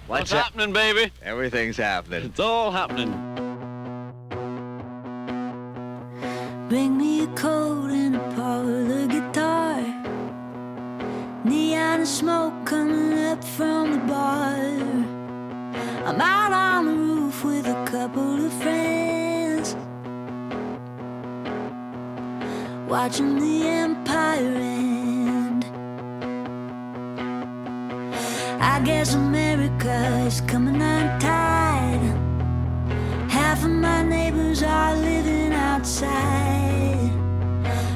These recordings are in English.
What's happening, baby? Everything's happening. It's all happening. Bring me a coat and a parlor guitar. Neon and smoke coming up from the bar. I'm out on the roof with a couple of friends, watching the empire end. I guess America is coming untied. Half of my neighbors are living outside.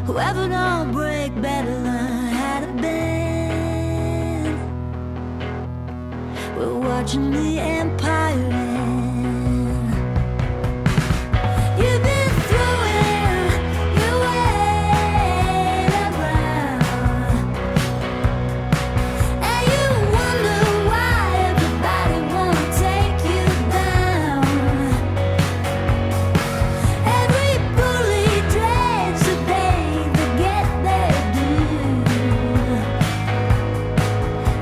Whoever don't break better learn how to bend. We're watching the empire end. You've been throwing your weight around, and you wonder why everybody wanna take you down. Every bully dreads the day they get their due.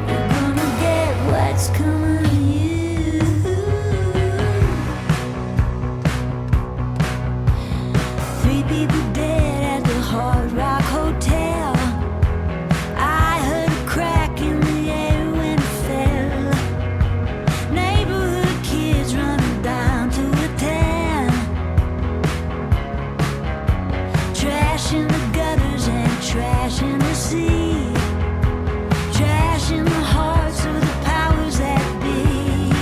You're gonna get what's coming to you. 3 people dead at the Hard Rock Hotel. I heard a crack in the air when it fell. Neighborhood kids running down to attend. Trash in the gutters and trash in the sea. Trash in the hearts of the powers that be.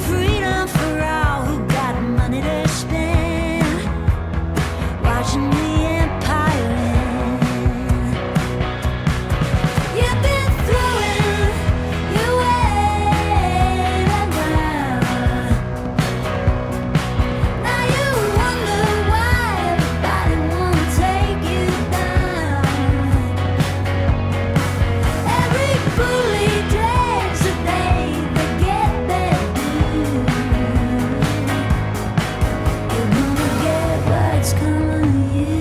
Freedom for all who got money to spend. Watching the empire end. You've been throwing your weight around. Now you wonder why everybody wanna take you down. Every bully dreads the day they get their due. You're gonna get what's coming to you.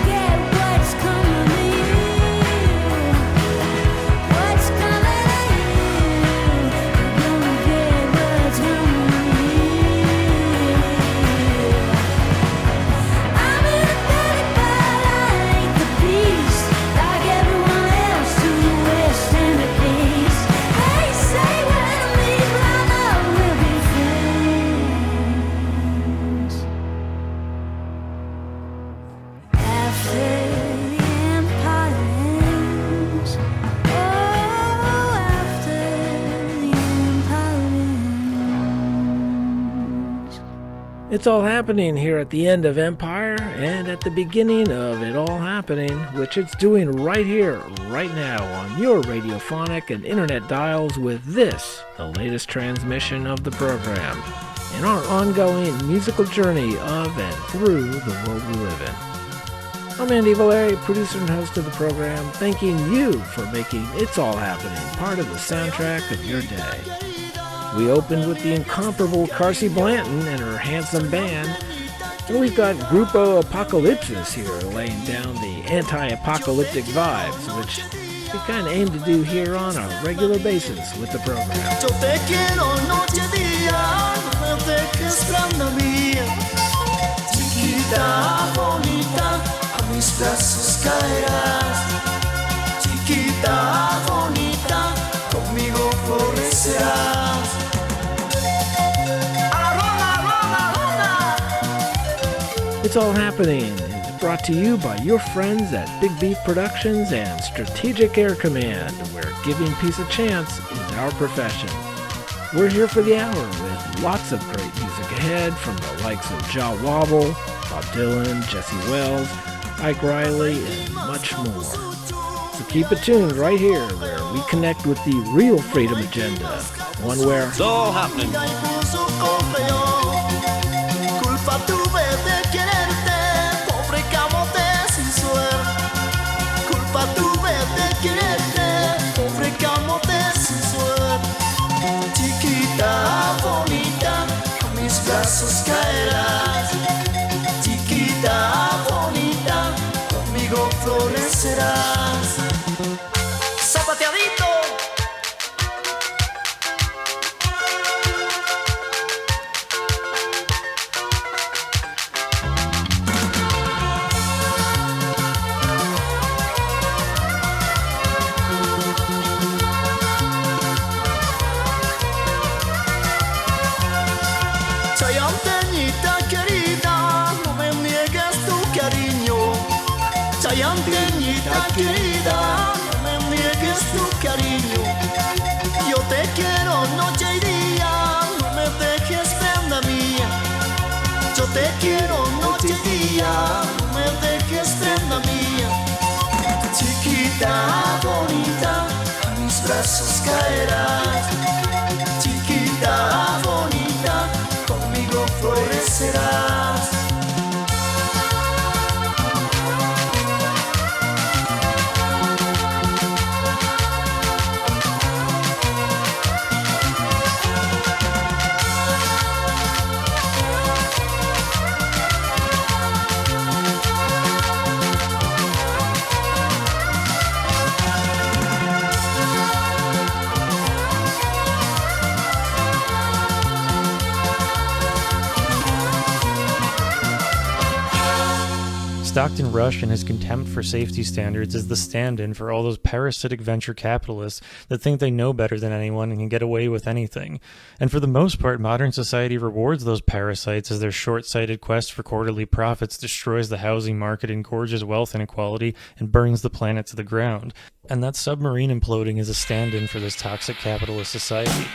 Get what's coming to you. What's coming to you. You're gonna get what's coming to you. I'm in a belly, but I ain't the beast. Like everyone else to the west and the east. They say we're enemies, but I know we'll be friends. After the empire ends. Oh, after the empire ends. It's all happening here at the end of Empire and at the beginning of It All Happening, which it's doing right here, right now on your radiophonic and internet dials with this, the latest transmission of the program, in our ongoing musical journey of and through the world we live in. I'm Andy Valeri, producer and host of the program, thanking you for making It's All Happening part of the soundtrack of your day. We opened with the incomparable Carsie Blanton and her handsome band, and we've got Grupo Apocalipsis here laying down the anti-apocalyptic vibes, which we kind of aim to do here on a regular basis with the program. Yo te quiero noche y día, no me dejes blanda mía. Chiquita, bonita, a mis brazos caerás. Chiquita, bonita, conmigo florecerás. It's All Happening is brought to you by your friends at Big Beef Productions and Strategic Air Command, where giving peace a chance is our profession. We're here for the hour with lots of great music ahead from the likes of Wobble, Bob Dylan, jessewelles, Reilly, and much more. So keep it tuned right here where we connect with the real freedom agenda, one where It's all happening. Culpa tuve de quererte, pobre camote sin suerte. Culpa tuve de quererte, querida, no me niegues tu cariño. Yo te quiero noche y día, no me dejes prenda mía. Yo te quiero noche y día, no me dejes prenda mía. Chiquita bonita, a mis brazos caerás. Chiquita bonita, conmigo florecerás. Stockton Rush and his contempt for safety standards is the stand-in for all those parasitic venture capitalists that think they know better than anyone and can get away with anything. And for the most part, modern society rewards those parasites as their short-sighted quest for quarterly profits destroys the housing market, engorges wealth inequality, and burns the planet to the ground. And that submarine imploding is a stand-in for this toxic capitalist society.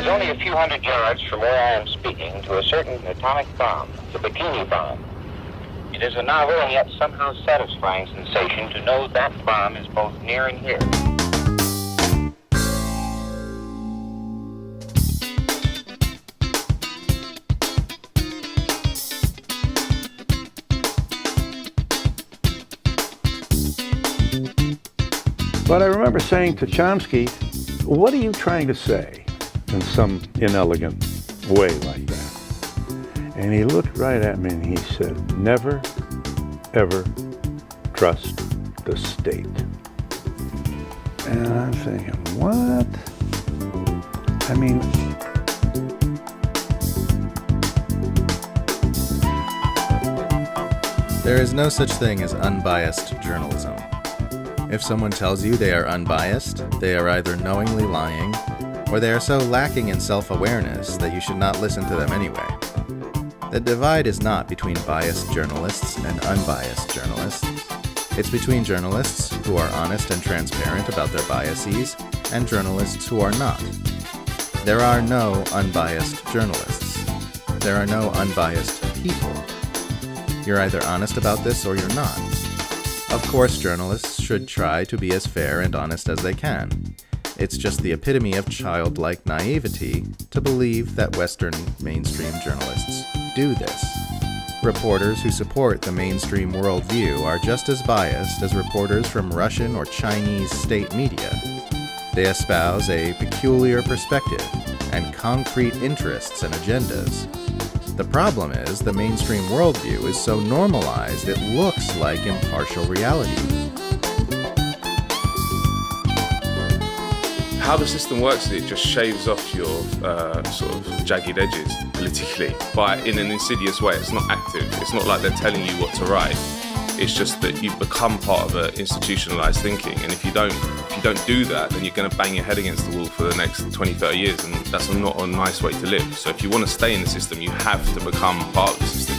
only a few hundred yards from where I am speaking to a certain atomic bomb, the Bikini Bomb. It is a novel and yet somehow satisfying sensation to know that bomb is both near and here. But I remember saying to Chomsky, what are you trying to say? In some inelegant way like that. And he looked right at me and he said, never, ever trust the state. And I'm thinking, what? I mean, there is no such thing as unbiased journalism. If someone tells you they are unbiased, they are either knowingly lying, or they are so lacking in self-awareness that you should not listen to them anyway. The divide is not between biased journalists and unbiased journalists. It's between journalists who are honest and transparent about their biases and journalists who are not. There are no unbiased journalists. There are no unbiased people. You're either honest about this or you're not. Of course, journalists should try to be as fair and honest as they can. It's just the epitome of childlike naivety to believe that Western mainstream journalists do this. Reporters who support the mainstream worldview are just as biased as reporters from Russian or Chinese state media. They espouse a peculiar perspective and concrete interests and agendas. The problem is the mainstream worldview is so normalized it looks like impartial reality. How the system works is it just shaves off your sort of jagged edges politically, but in an insidious way. It's not active. It's not like they're telling you what to write. It's just that you've become part of an institutionalized thinking, and if you don't do that, then you're going to bang your head against the wall for the next 20, 30 years, and that's not a nice way to live. So if you want to stay in the system, you have to become part of the system.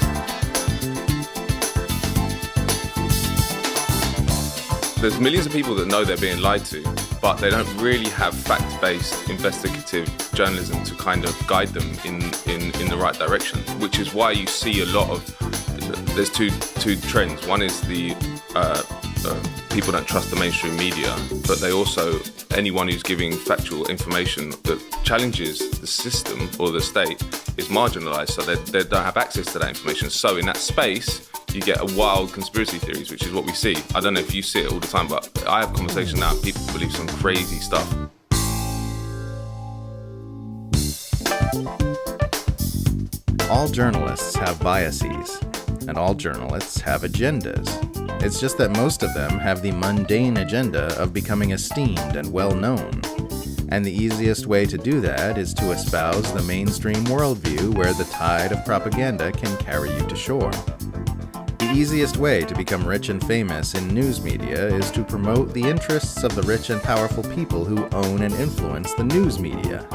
There's millions of people that know they're being lied to, but they don't really have fact-based investigative journalism to kind of guide them in the right direction, which is why you see a lot of, there's two trends. One is the people don't trust the mainstream media, but they also, anyone who's giving factual information that challenges the system or the state is marginalized, so they don't have access to that information. So in that space, you get a wild conspiracy theories, which is what we see. I don't know if you see it all the time, but I have conversations now, people believe some crazy stuff. All journalists have biases, and all journalists have agendas. It's just that most of them have the mundane agenda of becoming esteemed and well-known. And the easiest way to do that is to espouse the mainstream worldview where the tide of propaganda can carry you to shore. The easiest way to become rich and famous in news media is to promote the interests of the rich and powerful people who own and influence the news media.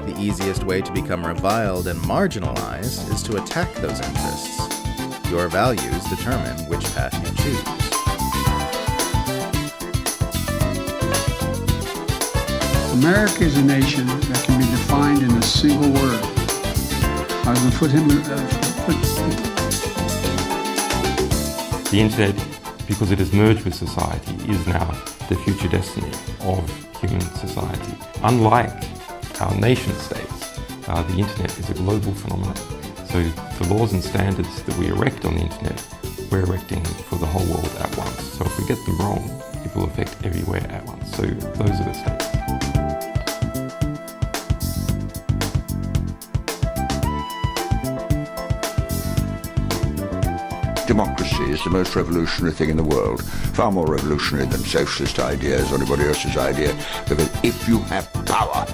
The easiest way to become reviled and marginalized is to attack those interests. Your values determine which path you choose. America is a nation that can be defined in a single word. I was going to put him... The internet, because it has merged with society, is now the future destiny of human society. Unlike our nation states, the internet is a global phenomenon. So the laws and standards that we erect on the internet, we're erecting for the whole world at once. So if we get them wrong, it will affect everywhere at once. So those are the stakes. Democracy is the most revolutionary thing in the world, far more revolutionary than socialist ideas or anybody else's idea, because if you have power,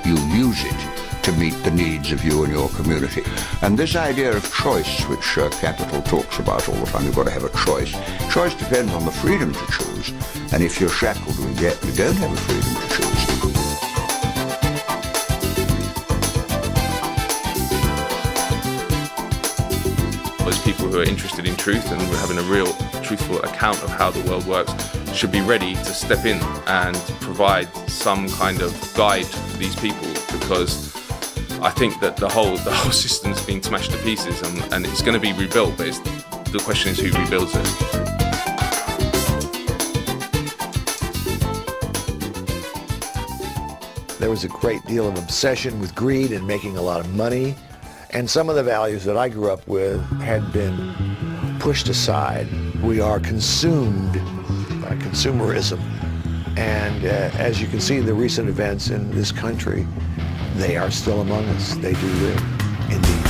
you use it to meet the needs of you and your community. And this idea of choice, which Capital talks about all the time, you've got to have a choice. Choice depends on the freedom to choose, and if you're shackled with debt, you don't have a freedom to choose. Those people who are interested in truth and having a real truthful account of how the world works should be ready to step in and provide some kind of guide for these people, because I think that the whole system's been smashed to pieces, and it's going to be rebuilt, but the question is who rebuilds it. There was a great deal of obsession with greed and making a lot of money, and some of the values that I grew up with had been pushed aside. We are consumed by consumerism, and as you can see, the recent events in this country, they are still among us. They do live, indeed.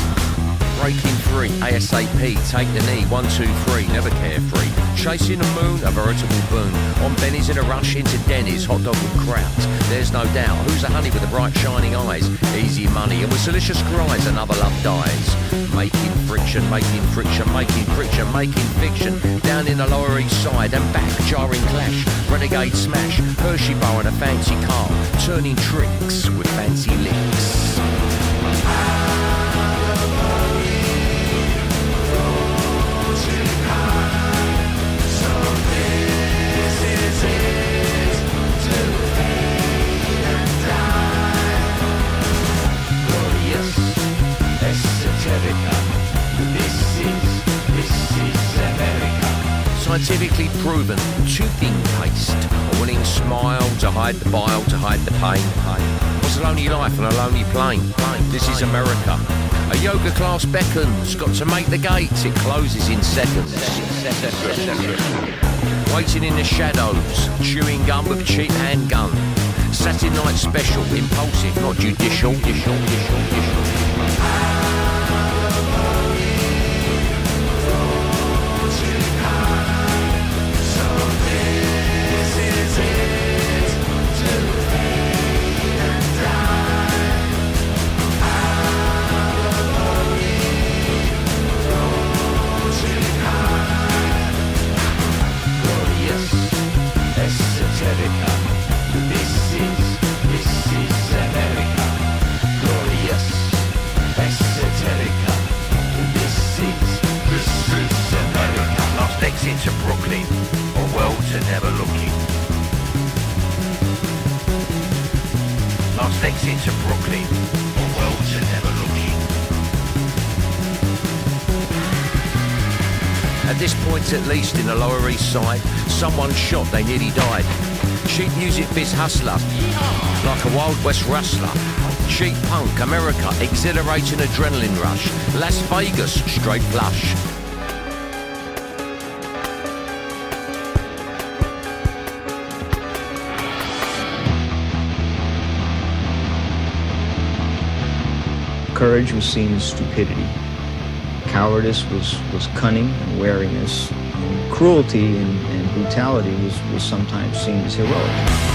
Breaking free, ASAP, take the knee, 1, 2, 3, never carefree. Chasing the moon, a veritable boon. On Benny's in a rush into Denny's, hot dog and crowds. There's no doubt, who's the honey with the bright shining eyes? Easy money, and with delicious cries, another love dies. Making friction, making friction, making friction, making fiction. Down in the Lower East Side and back, jarring clash. Renegade smash, Hershey bar and a fancy car. Turning tricks with fancy licks. Scientifically proven, toothing paste, a winning smile to hide the bile, to hide the pain. What's a lonely life on a lonely plane? This is America. A yoga class beckons, got to make the gates, it closes in seconds. Waiting in the shadows, chewing gum with a cheap handgun. Saturday night special, impulsive, not judicial. To Brooklyn, or well to never looking. Last exit to Brooklyn, or well to never looking. At this point, at least in the Lower East Side, someone shot, they nearly died. Cheap music biz hustler, like a Wild West rustler. Cheap punk, America, exhilarating adrenaline rush. Las Vegas, straight flush. Courage was seen as stupidity. Cowardice was cunning and wariness. And cruelty and brutality was sometimes seen as heroic.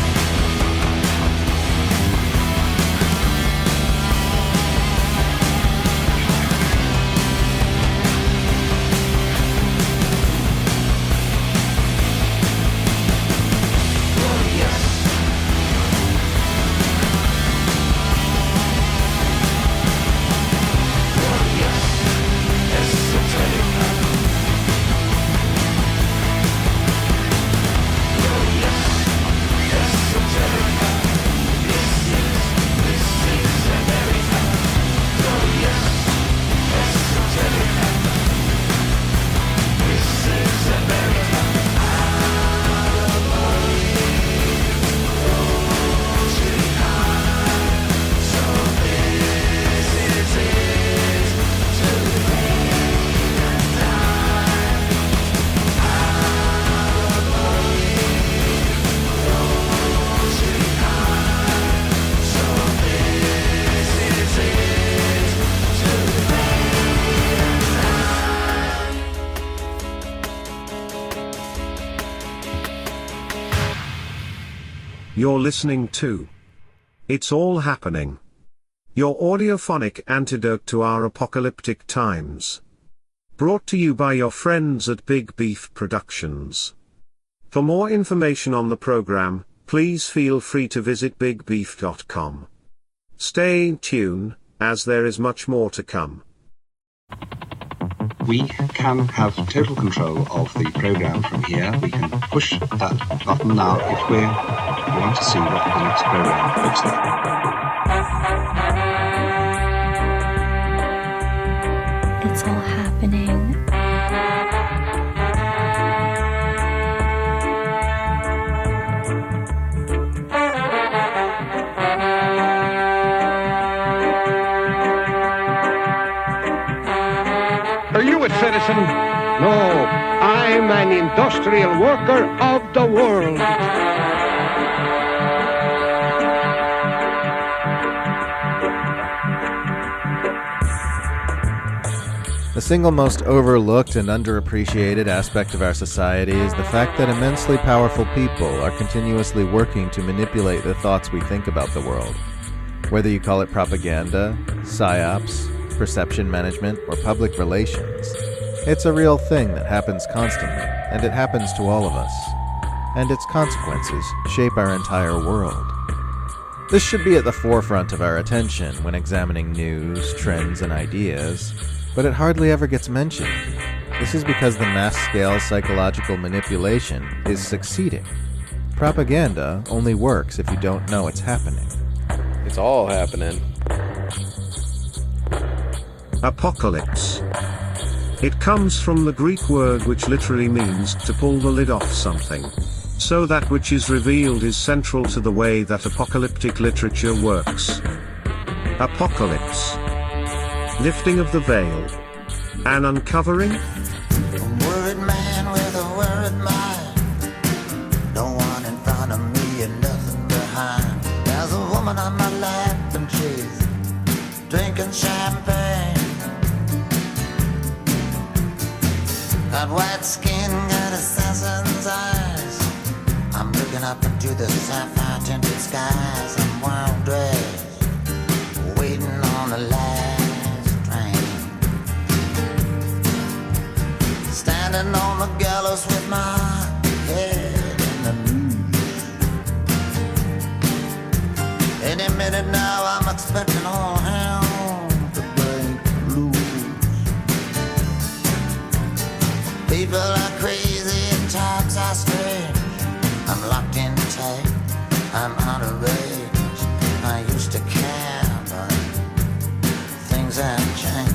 You're listening to It's All Happening, your audiophonic antidote to our apocalyptic times. Brought to you by your friends at Big Beef Productions. For more information on the program, please feel free to visit bigbeef.com. Stay tuned, as there is much more to come. We can have total control of the program from here. We can push that button now if we want to see what the next program looks like. It's all happening. Are you a citizen? No, I'm an industrial worker of the world. The single most overlooked and underappreciated aspect of our society is the fact that immensely powerful people are continuously working to manipulate the thoughts we think about the world. Whether you call it propaganda, psyops, perception management, or public relations, it's a real thing that happens constantly, and it happens to all of us. And its consequences shape our entire world. This should be at the forefront of our attention when examining news, trends, and ideas, but it hardly ever gets mentioned. This is because the mass-scale psychological manipulation is succeeding. Propaganda only works if you don't know it's happening. It's all happening. Apocalypse. It comes from the Greek word which literally means to pull the lid off something. So that which is revealed is central to the way that apocalyptic literature works. Apocalypse. Lifting of the veil. An uncovering. A worried man with a worried mind. No one in front of me and nothing behind. There's a woman on my lap and she's drinking champagne. Got white skin, got assassin's eyes. I'm looking up into the sapphire tinted skies. I'm well dressed, waiting on the last train. Standing on the gallows with my head in the news. Any minute now I'm expecting all hell to break loose. People are crazy and times are strange. I'm locked in tight, I'm out of range. I used to care, but things have changed.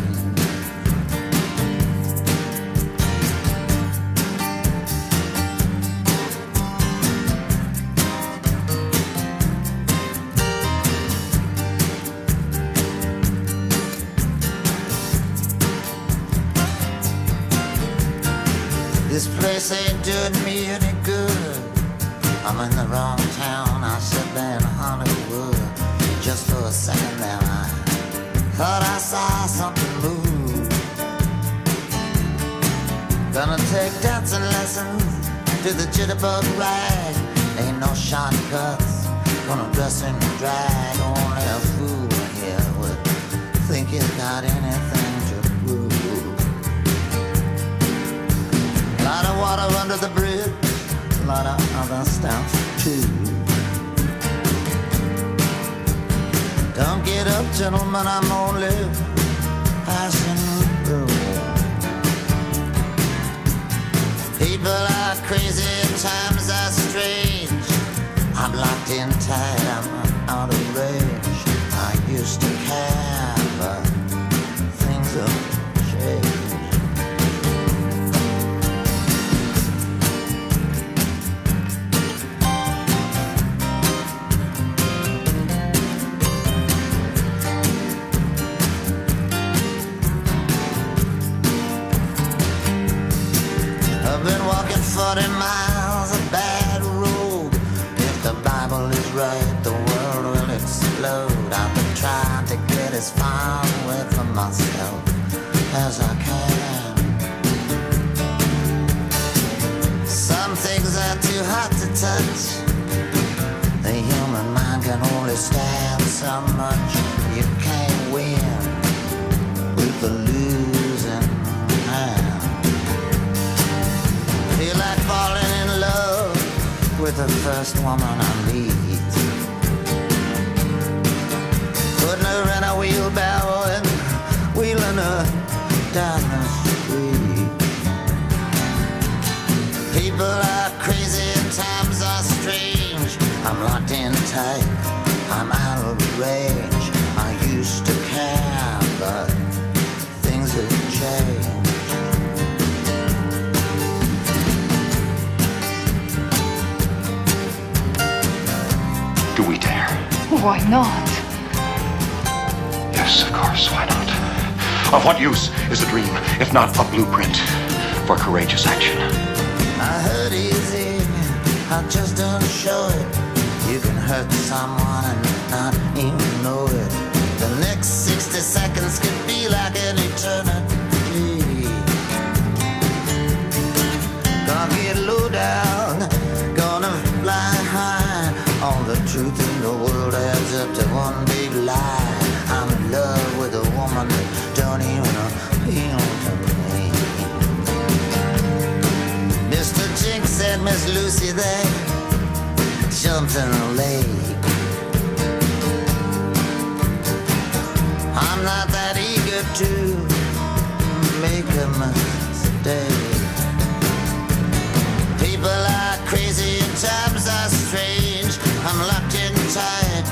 This place ain't doing me any good. I'm in the wrong town, I should be in Hollywood. Just for a second there I thought I saw something move. Gonna take dancing lessons to the jitterbug rag. Ain't no shortcuts, gonna dress in drag. Only a fool here would think he's got anything to prove. Lot of water under the bridge, a lot of other stuff too. Don't get up, gentlemen, I'm only passing through. People are crazy, times are strange. I'm locked in tight, I'm out of range. I used to care, but things have changed. I've been walking 40 miles of bad road. If the Bible is right, the world will explode. I've been trying to get as far away from myself as I can. Some things are too hot to touch. The human mind can only stand so much. You can't win with the losing hand. Feel like falling in love with the first woman I meet. Putting her in a wheelbarrow and wheeling her down the street. People are crazy and times are strange. I'm locked in tight, I'm out of range. I used to care, but things have changed. Do we dare? Why not? Yes, of course, why not? Of what use is the dream, if not a blueprint for courageous action? I heard easy, I just don't show it. You can hurt someone and not even know it. The next 60 seconds could be like an eternity. Gonna get low down, gonna fly high. All the truth in the world adds up to one big lie. I'm in love with a woman that don't even appeal to me. Mr. Jinx and Miss Lucy, they jumped in the lake. I'm not that eager to make a mistake. People are crazy and times are strange. I'm locked in tight,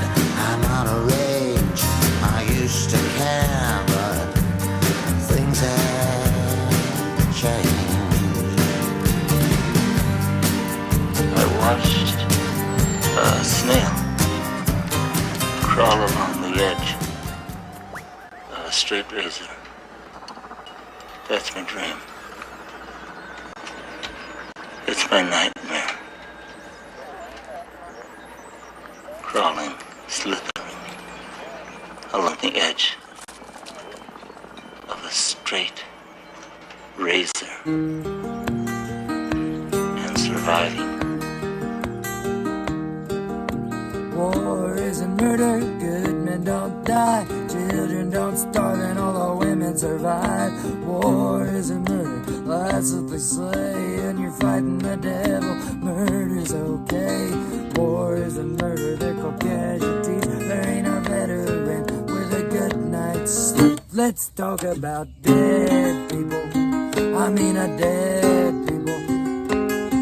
I'm out of range. I used to care, but things have changed. I watched a snail crawl along the edge of a straight razor. That's my dream. It's my nightmare. Crawling, slithering along the edge of a straight razor and surviving. War isn't murder, good men don't die, children don't starve, and all the women survive. War isn't murder, that's what they say, and you're fighting the devil. Murder's okay. War isn't murder, they're called casualties. There ain't a veteran with a good night's sleep. Let's talk about dead people. I mean a dead people.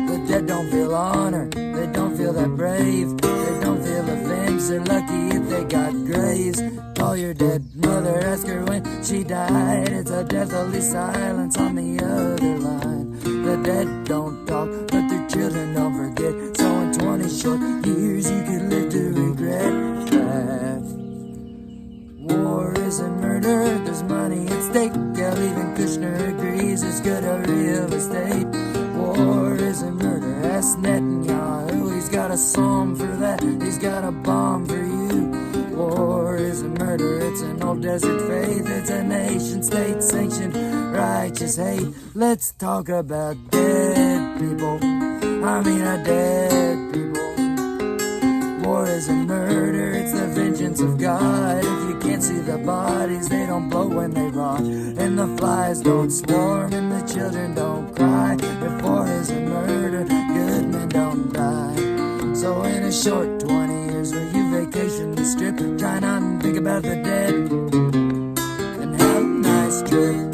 The dead don't feel honor, they don't feel that brave, they don't feel avenged. They're lucky if they got graves. Call your dead mother, ask her when she died. It's a deathly silence on the other line. The dead don't talk, but their children don't forget. So in 20 short years you could live to regret that. War isn't murder, there's money at stake. Yeah, even Kushner agrees it's good at real estate. War isn't murder, ask Netanyahu. He's got a psalm for that, he's got a bomb for you. War isn't murder, it's an old desert faith. It's a nation state sanctioned righteous hate. Let's talk about dead people. I mean a dead people. War isn't murder, it's the vengeance of God. If you can't see the bodies, they don't blow when they rot. And the flies don't swarm and the children don't cry. If war isn't murder, good men don't die. So in a short 20 years where you vacation the strip, try not and think about the dead and have a nice trip.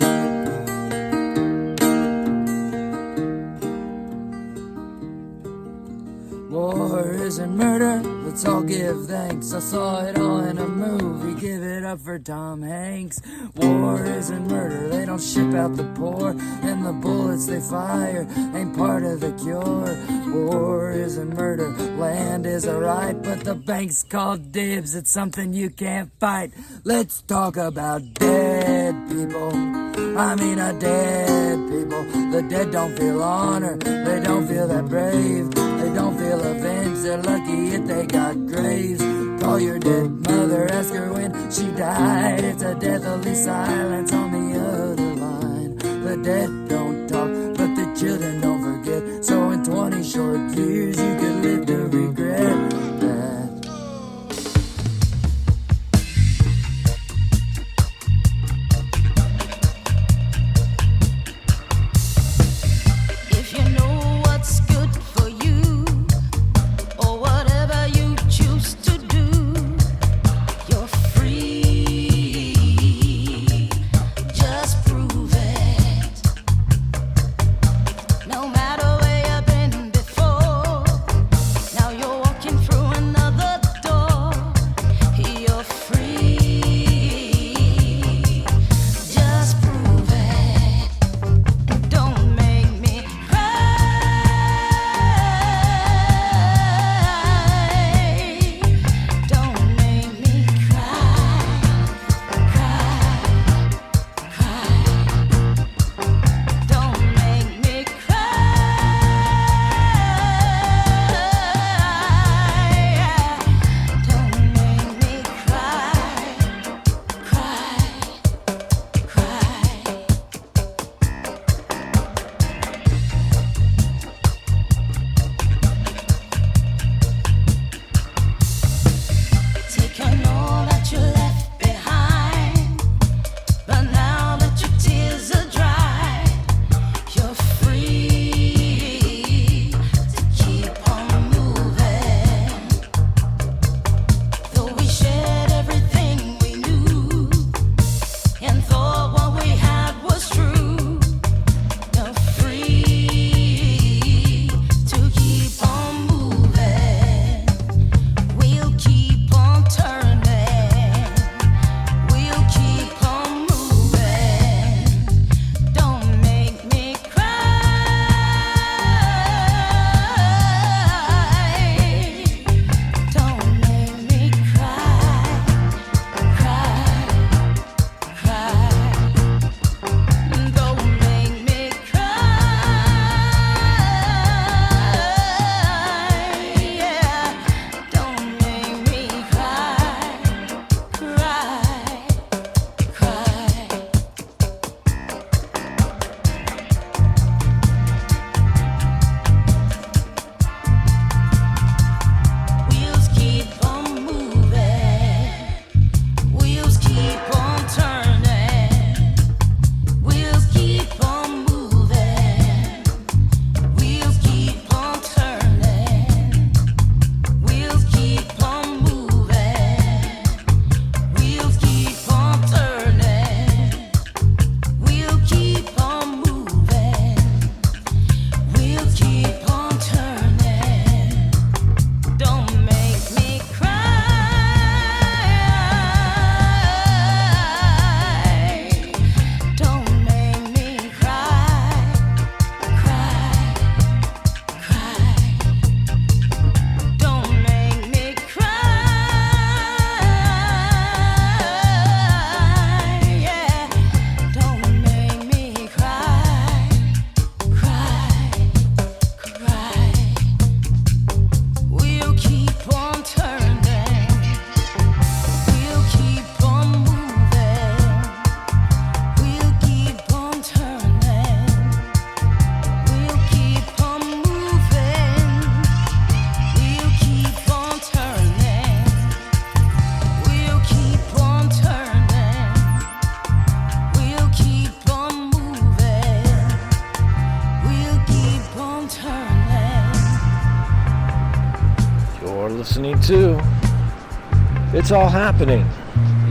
War isn't murder, let's all give thanks. I saw it all in a movie, give it up for Tom Hanks. War isn't murder, they don't ship out the poor, and the bullets they fire ain't part of the cure. War isn't murder, land is a right, but the bank's called dibs, it's something you can't fight. Let's talk about dead people. I mean a dead people. The dead don't feel honor, they don't feel that brave, they don't feel avenged. They're lucky if they got graves. Call your dead mother, ask her when she died. It's a deathly silence on the other line. The dead don't talk, but the children don't forget. So in 20 short years you could live to regret that. listening to It's All Happening,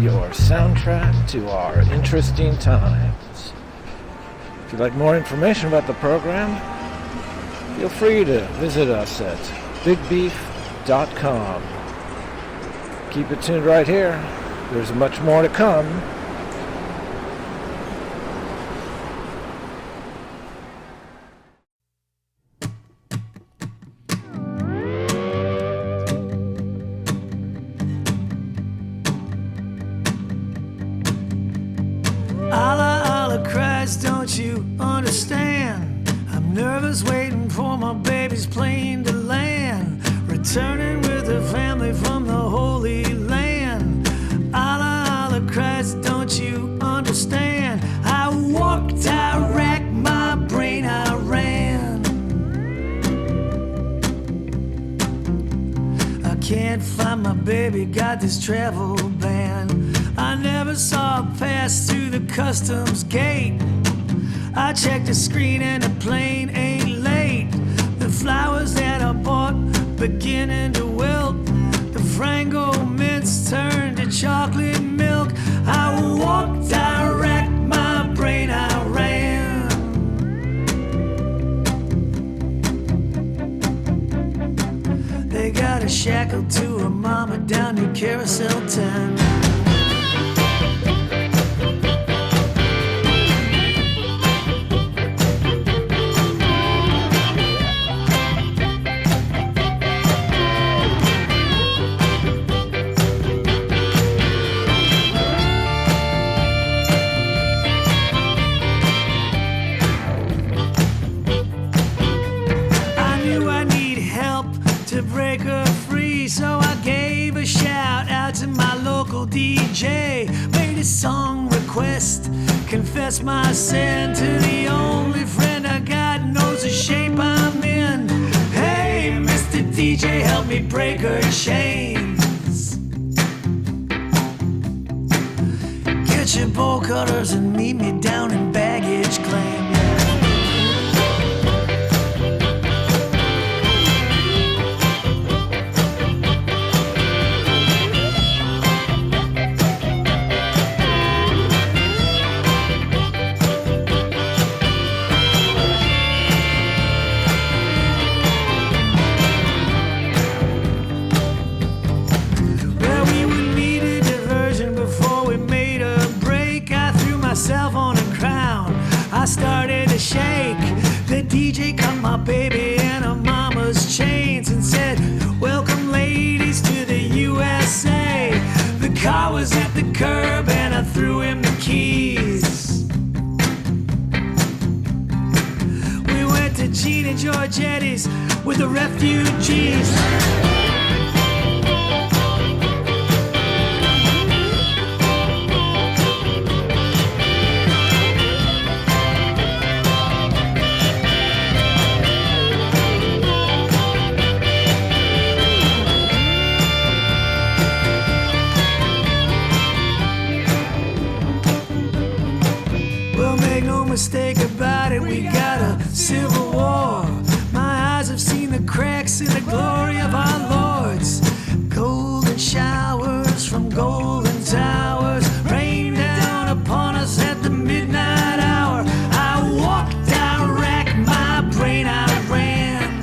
your soundtrack to our interesting times. If you'd like more information about the program, feel free to visit us at bigbeef.com. Keep it tuned right here. There's much more to come. Don't you understand? I'm nervous waiting for my baby's plane to land, returning with her family from the Holy Land. Allah, Allah, Christ, don't you understand? I walked, I racked my brain, I ran. I can't find my baby, got this travel ban. I never saw her pass through the customs gate. I checked the screen and the plane ain't late. The flowers that I bought beginning to wilt. The Frango mints turned to chocolate milk. I walked, I racked my brain, I ran. They got a shackle to her mama down near Carousel 10. Break her free, so I gave a shout out to my local DJ. Made a song request, confess my sin to the only friend I got knows the shape I'm in. Hey, Mr. DJ, help me break her chains. Get your bowl cutters and meet me down in baggage claim. On a crown, I started to shake. The DJ cut my baby and her mama's chains and said, "Welcome, ladies, to the USA." The car was at the curb and I threw him the keys. We went to Gina Giorgetti's with the refugees. Mistake about it, we got a civil war. My eyes have seen the cracks in the glory of our lords. Golden showers from golden towers rain down upon us at the midnight hour. I walked, I racked my brain, I ran.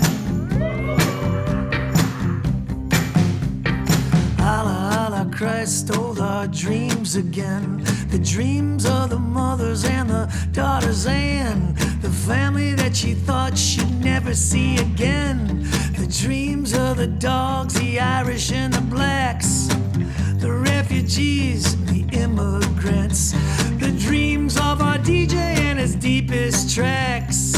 Allah, Allah, Christ stole our dreams again. The dreams of the mothers and the daughters and the family that she thought she'd never see again. The dreams of the dogs, the Irish and the blacks, the refugees, the immigrants. The dreams of our DJ and his deepest tracks.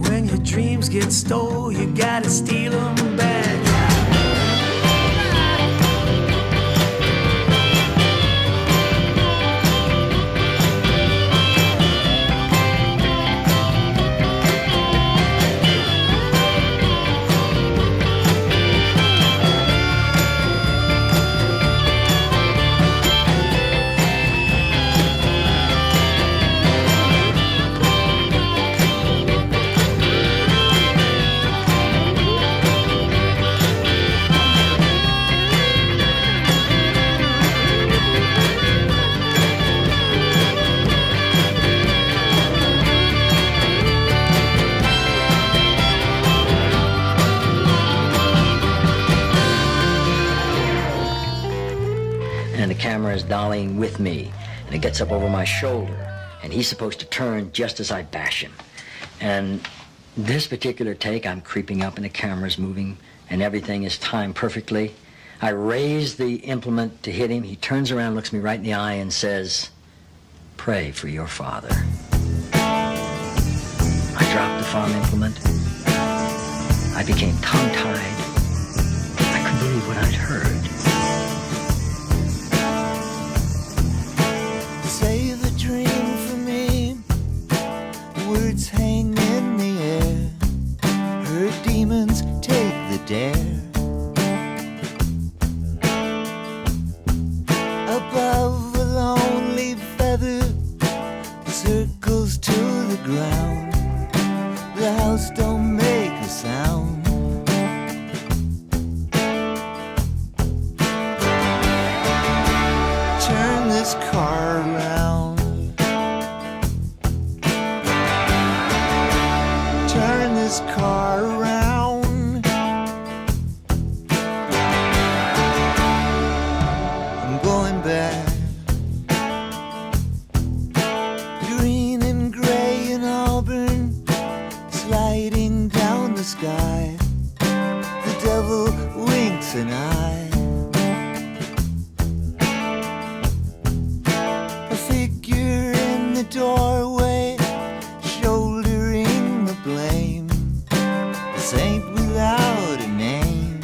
When your dreams get stole, you gotta steal them back. is dollying with me, and it gets up over my shoulder, and he's supposed to turn just as I bash him. And this particular take, I'm creeping up and the camera's moving, and everything is timed perfectly. I raise the implement to hit him. He turns around, looks me right in the eye, and says, "Pray for your father." I dropped the farm implement. I became tongue-tied. I couldn't believe what I'd heard. Save a dream for me. Words hang in the air. Her demons take the dare. Above a lonely feather circles to the ground. The house don't make a sound. Turn this car around. Turn this car around. I'm going back. Green and gray and auburn, sliding down the sky. The devil winks an eye. A figure in the doorway, shouldering the blame. A saint without a name.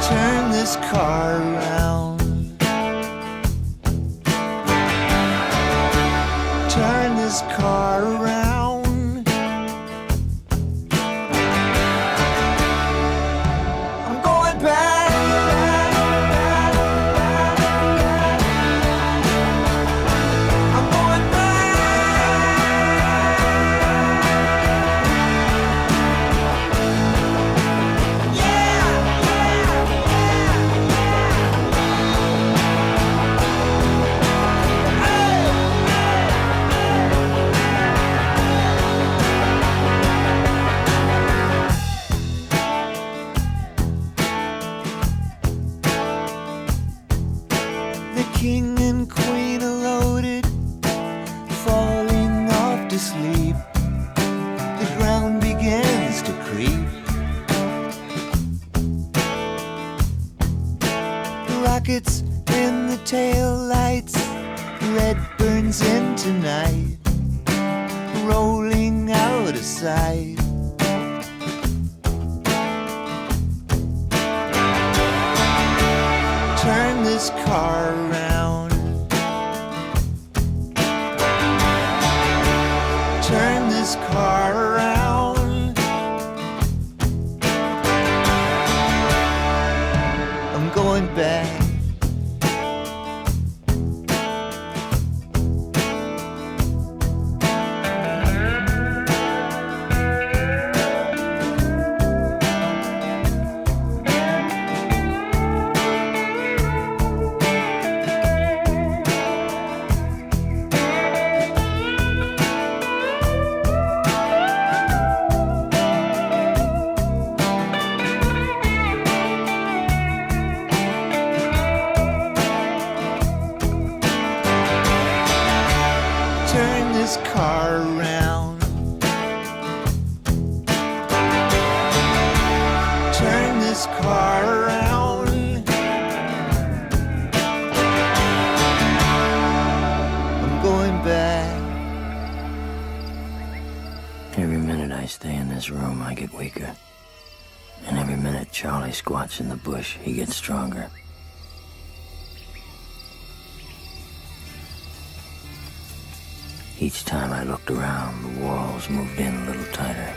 Turn this car around. Turn this car around. I'm going back. I'm going The king and queen are loaded, falling off to sleep. The ground begins to creep. The rockets in the tail lights, red burns into night, rolling out of sight. Turn this car around. Turn this car around. I'm going back. Turn this car around. Turn this car around. I'm going back. Every minute I stay in this room, I get weaker. And every minute Charlie squats in the bush, he gets stronger. Each time I looked around, the walls moved in a little tighter.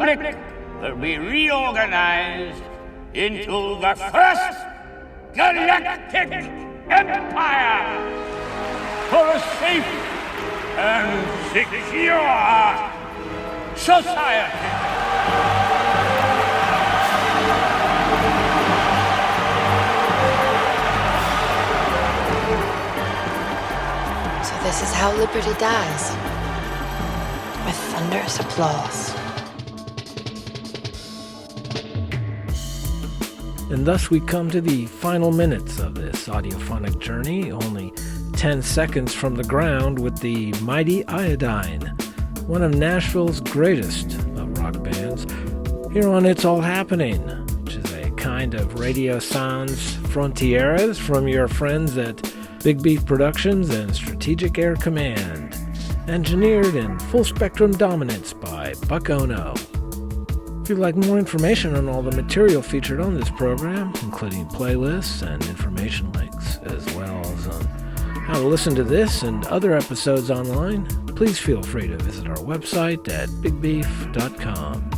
Republic will be reorganized into the first galactic empire for a safe and secure society. So this is how liberty dies, with thunderous applause. And thus we come to the final minutes of this audiophonic journey, only 10 seconds from the ground with the mighty Iodine, one of Nashville's greatest of rock bands, here on It's All Happening, which is a kind of radio sans frontieres from your friends at Big Beef Productions and Strategic Air Command, engineered in full spectrum dominance by Buck Ono. If you'd like more information on all the material featured on this program, including playlists and information links, as well as on how to listen to this and other episodes online, please feel free to visit our website at bigbeef.com.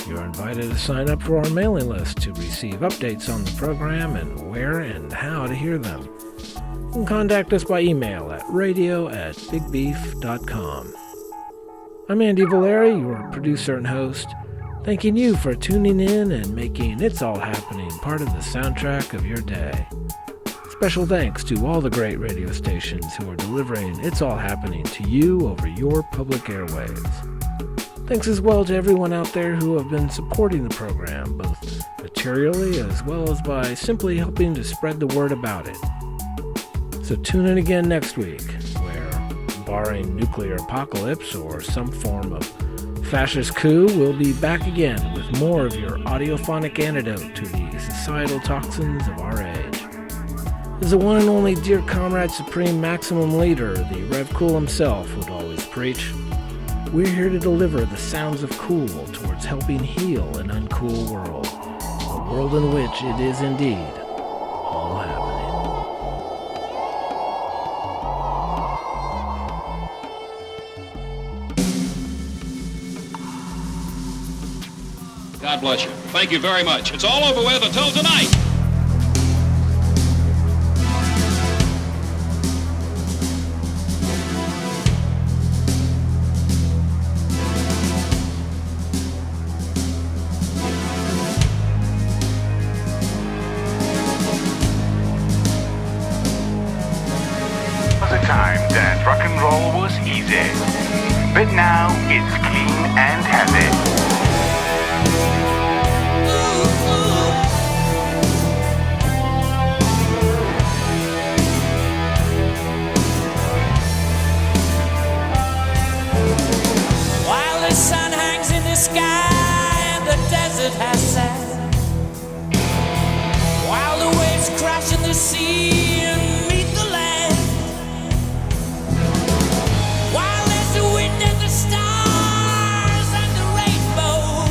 You're invited to sign up for our mailing list to receive updates on the program and where and how to hear them. You can contact us by email at radio@bigbeef.com. I'm Andy Valeri, your producer and host, thanking you for tuning in and making It's All Happening part of the soundtrack of your day. Special thanks to all the great radio stations who are delivering It's All Happening to you over your public airwaves. Thanks as well to everyone out there who have been supporting the program, both materially as well as by simply helping to spread the word about it. So tune in again next week, where, barring nuclear apocalypse or some form of fascist coup, we'll be back again with more of your audiophonic antidote to the societal toxins of our age. As the one and only dear comrade supreme maximum leader, the Rev Cool himself, would always preach, we're here to deliver the sounds of cool towards helping heal an uncool world, a world in which it is indeed all happening. God bless you. Thank you very much. It's all over with until tonight. Was a time that rock and roll was easy, but now it's clean and heavy. Sky and the desert has sand, while the waves crash in the sea and meet the land, while there's the wind and the stars and the rainbow,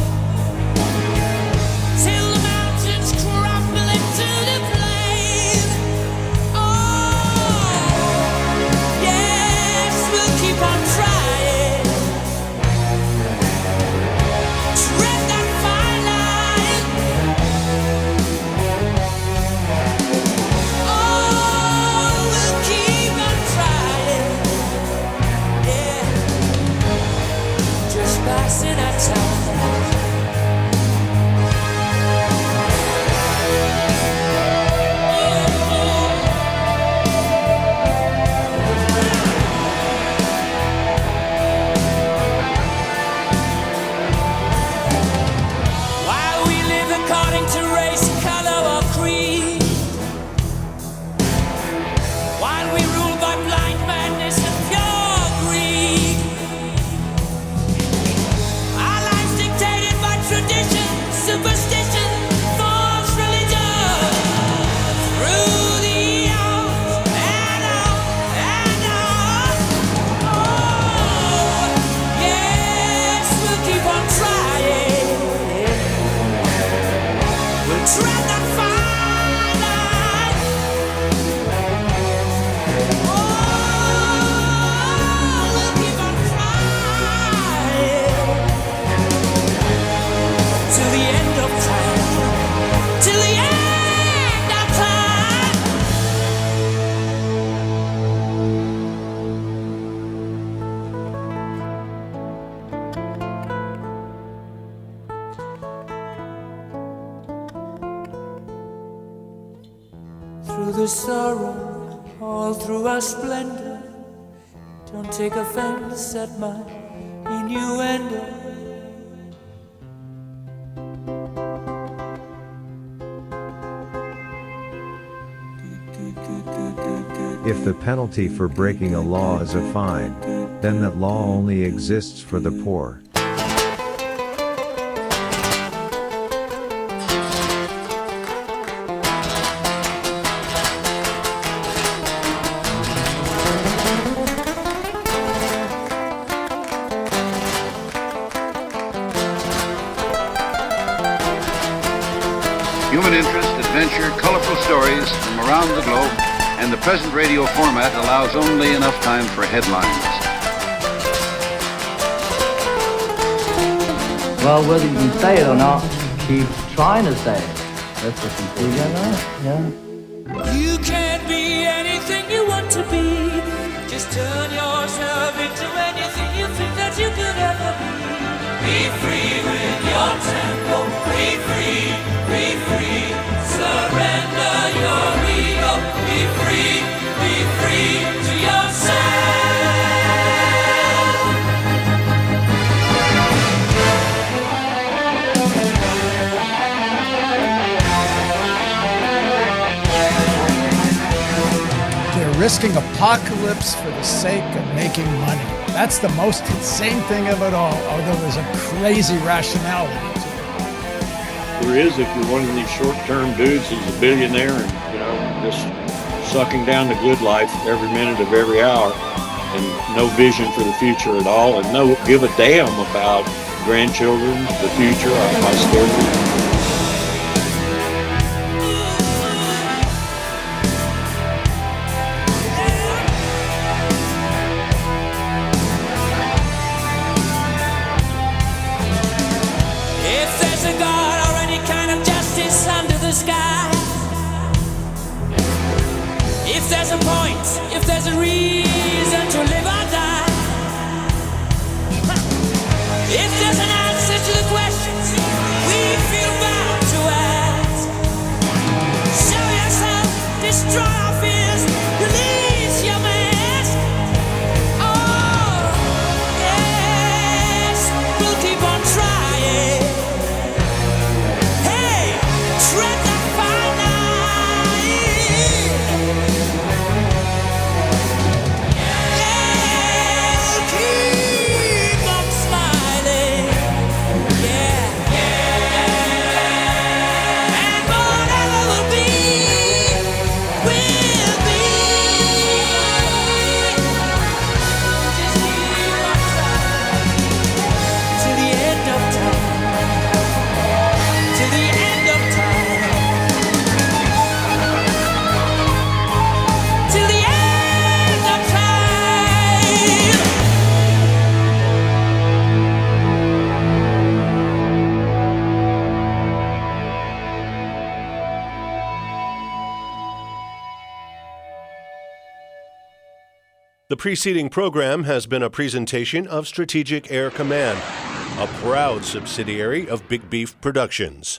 till the mountains crumble into the plain. Oh, yes, we'll keep on trying. Passing our time. While we live according to race, color, or creed, while we rule by blind madness and pure greed, tradition, superstition, false religion, through the hours and on and on. Oh, yes, we'll keep on trying. We'll tread that fine line. Oh, we'll keep on trying. through the sorrow, all through our splendor. Don't take offense at my innuendo. If the penalty for breaking a law is a fine, then that law only exists for the poor. Human interest, adventure, colorful stories from around the globe, and the present radio format allows only enough time for headlines. Well, whether you can say it or not, keep trying to say it. That's the conclusion, yeah. You can be anything you want to be. Just turn yourself into anything you think that you could ever be. Be free with your tempo. Be free, be free. Surrender your ego. Be free to yourself. They're risking apocalypse for the sake of making money. That's the most insane thing of it all, although there's a crazy rationality to it. There is, if you're one of these short-term dudes who's a billionaire and, just sucking down the good life every minute of every hour and no vision for the future at all and no give a damn about grandchildren, the future, our posterity. If there's a God or any kind of justice under the sky, if there's a point, if there's a reason to live or die, if there's an answer to the questions we feel bound to ask, show yourself, destroy our fears, release your mask. Oh, yes, we'll keep on trying. Hey, tread the fine line. Yeah, keep on smiling. Yeah, and whatever will be, will be. Just keep on trying till the end of time. Till the end of time. Till the end of time. The preceding program has been a presentation of Strategic Air Command, a proud subsidiary of Big Beef Productions.